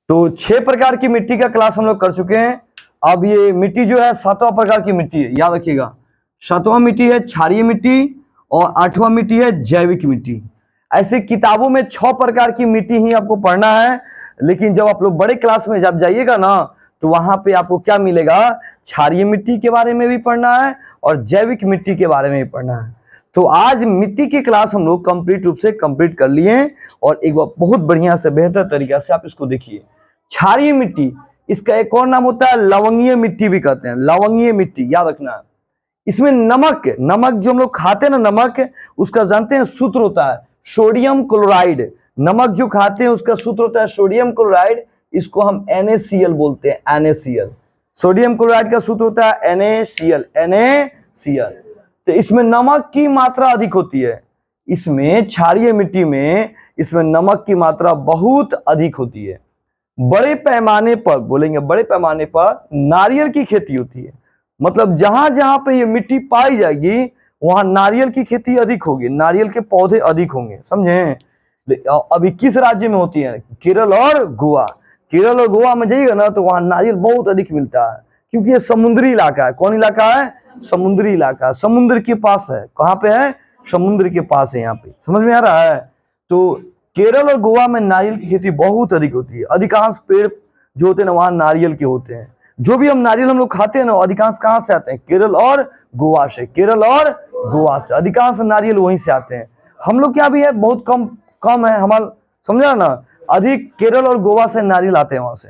तो 6 प्रकार की मिट्टी का क्लास हम लोग कर चुके हैं। अब ये मिट्टी जो है 7वां प्रकार की मिट्टी है, याद रखिएगा। 7वां मिट्टी है क्षारीय मिट्टी और 8वां मिट्टी है जैविक मिट्टी। ऐसे किताबों में 6 प्रकार की मिट्टी ही आपको पढ़ना है, लेकिन जब आप लोग बड़े क्लास में जब जाइएगा ना तो वहां पे आपको क्या मिलेगा, क्षारीय मिट्टी के बारे में भी पढ़ना है और जैविक मिट्टी के बारे में भी पढ़ना है। तो आज मिट्टी की क्लास हम लोग कंप्लीट रूप से कंप्लीट कर लिए हैं और एक बार बहुत बढ़िया से बेहतर तरीका से आप इसको देखिए। क्षारीय मिट्टी, इसका एक और नाम होता है लवंगीय मिट्टी भी कहते हैं, लवंगीय मिट्टी, याद रखना है। इसमें नमक जो हम लोग खाते हैं ना, नमक, उसका जानते हैं सूत्र होता है सोडियम क्लोराइड। नमक जो खाते हैं उसका सूत्र होता है सोडियम क्लोराइड, इसको हम NaCl बोलते हैं, NaCl। सोडियम क्लोराइड का सूत्र होता है NaCl। तो इसमें नमक की मात्रा अधिक होती है, इसमें क्षारीय मिट्टी में इसमें नमक की मात्रा बहुत अधिक होती है। बड़े पैमाने पर, बोलेंगे बड़े पैमाने पर नारियल की खेती होती है। मतलब जहां जहां पे ये मिट्टी पाई जाएगी वहां नारियल की खेती अधिक होगी, नारियल के पौधे अधिक होंगे, समझे। अभी किस राज्य में होती है, केरल और गोवा। केरल और गोवा में जाइएगा ना तो वहां नारियल बहुत अधिक मिलता है, क्योंकि ये समुद्री इलाका है। कौन इलाका है, समुद्री इलाका, समुद्र के पास है। कहाँ पे है, समुद्र के पास है, यहाँ पे, समझ में आ रहा है। तो केरल और गोवा में नारियल की खेती बहुत अधिक होती है। अधिकांश पेड़ जो होते हैं ना वहां नारियल के होते हैं। जो भी हम नारियल हम लोग खाते हैं ना अधिकांश कहाँ से आते हैं, केरल और गोवा से, केरल और गोवा से अधिकांश नारियल वहीं से आते हैं। हम लोग क्या भी है बहुत कम है हमारा, समझा ना, अधिक केरल और गोवा से नारियल आते हैं वहां से।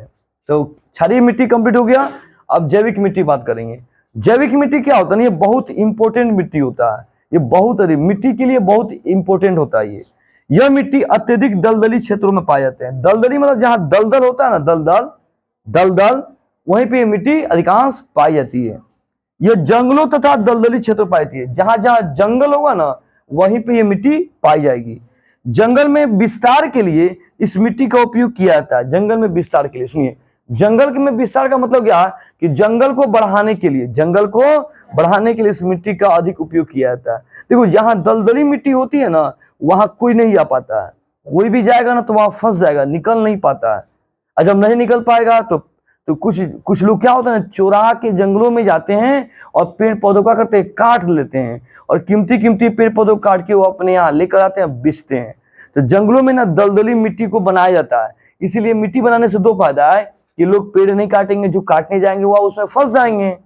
तो क्षारीय मिट्टी कंप्लीट हो गया। अब जैविक मिट्टी बात करेंगे। जैविक मिट्टी क्या होता है, ये बहुत इंपॉर्टेंट मिट्टी होता है, ये बहुत अधिक मिट्टी के लिए बहुत इंपॉर्टेंट होता है। यह मिट्टी अत्यधिक दलदली क्षेत्रों में पाए जाते हैं। दलदली मतलब जहां दलदल होता है ना, दलदल वहीं पे मिट्टी अधिकांश पाई जाती है। यह जंगलों तथा दलदली क्षेत्र पाई जाती है। जहां जहां जंगल होगा ना वहीं पे ये मिट्टी पाई जाएगी। जंगल में विस्तार के लिए इस मिट्टी का उपयोग किया जाता है। जंगल में विस्तार के लिए, सुनिए, जंगल में विस्तार का मतलब क्या कि जंगल को बढ़ाने के लिए, जंगल को बढ़ाने के लिए इस मिट्टी का अधिक उपयोग किया जाता है। देखो जहां दलदली मिट्टी होती है ना वहां कोई नहीं जा पाता है, कोई भी जाएगा ना तो वहां फंस जाएगा, निकल नहीं पाता है। और जब नहीं निकल पाएगा तो कुछ लोग क्या होता है, चोरा के जंगलों में जाते हैं और पेड़ पौधों का करते हैं, काट लेते हैं और कीमती पेड़ पौधों काट के वो अपने यहाँ लेकर आते हैं, बेचते हैं। तो जंगलों में ना दलदली मिट्टी को बनाया जाता है। इसीलिए मिट्टी बनाने से 2 फायदा है कि लोग पेड़ नहीं काटेंगे, जो काटने जाएंगे वो उसमें फंस जाएंगे।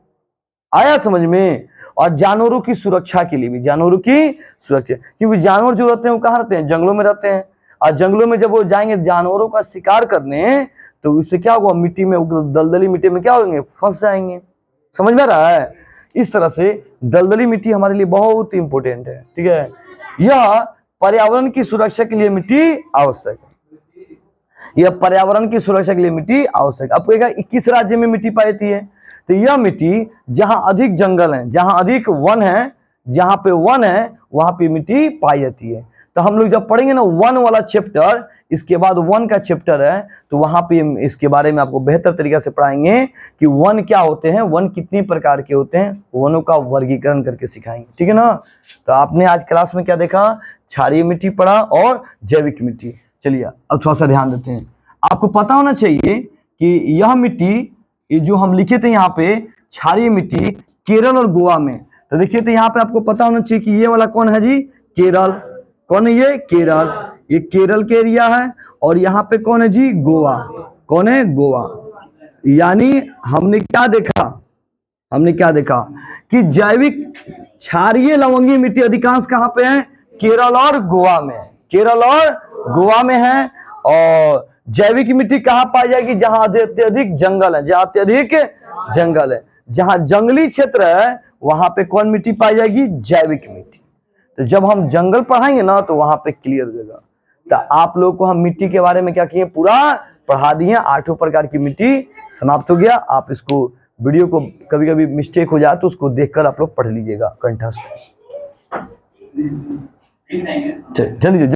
आया समझ में। और जानवरों की सुरक्षा के लिए भी, जानवरों की सुरक्षा, क्योंकि जानवर जो रहते हैं वो कहाँ रहते हैं, जंगलों में रहते हैं। और जंगलों में जब वो जाएंगे जानवरों का शिकार करने तो उससे क्या होगा, मिट्टी में, दलदली मिट्टी में क्या होंगे, फंस जाएंगे। समझ में आ रहा है। इस तरह से दलदली मिट्टी हमारे लिए बहुत इंपॉर्टेंट है, ठीक है। यह पर्यावरण की सुरक्षा के लिए मिट्टी आवश्यक है। यह पर्यावरण की सुरक्षा के लिए मिट्टी आवश्यक। अब कहेगा 21 राज्य में मिट्टी पाई जाती है। तो यह मिट्टी जहां अधिक जंगल है, जहां अधिक वन है, जहां पे वन है वहां पे मिट्टी पाई जाती है। तो हम लोग जब पढ़ेंगे ना वन वाला चैप्टर, इसके बाद वन का चैप्टर है, तो वहां पे इसके बारे में आपको बेहतर तरीके से पढ़ाएंगे कि वन क्या होते हैं, वन कितने प्रकार के होते हैं, वनों का वर्गीकरण करके सिखाएंगे, ठीक है ना। तो आपने आज क्लास में क्या देखा, क्षारीय मिट्टी पढ़ा और जैविक मिट्टी। चलिए अब थोड़ा सा ध्यान देते हैं। आपको पता होना चाहिए कि यह मिट्टी, ये जो हम लिखे थे यहाँ पे क्षारीय मिट्टी केरल और गोवा में, तो देखिए तो यहाँ पे आपको पता होना चाहिए कि ये वाला कौन है जी, केरल। कौन है ये, केरल। ये केरल के एरिया है। और यहाँ पे कौन है जी, गोवा। कौन है, गोवा। यानी हमने क्या देखा कि जैविक क्षारीय लवंगीय मिट्टी अधिकांश कहाँ पे है, केरल और गोवा में, केरल और गोवा में है। और जैविक मिट्टी कहाँ पाई जाएगी, जहां अत्यधिक जंगल है, जहां अत्यधिक जंगल है, जहां जंगली क्षेत्र है वहां पे कौन मिट्टी पाई जाएगी, जैविक मिट्टी। तो जब हम जंगल पढ़ाएंगे ना तो वहां पे क्लियर हो जाएगा। तो आप लोग को हम मिट्टी के बारे में क्या किए, पूरा पढ़ा दिए। 8 प्रकार की मिट्टी समाप्त हो गया। आप इसको वीडियो को कभी कभी मिस्टेक हो जाए तो उसको देखकर आप लोग पढ़ लीजिएगा कंठस्थ। चलिए।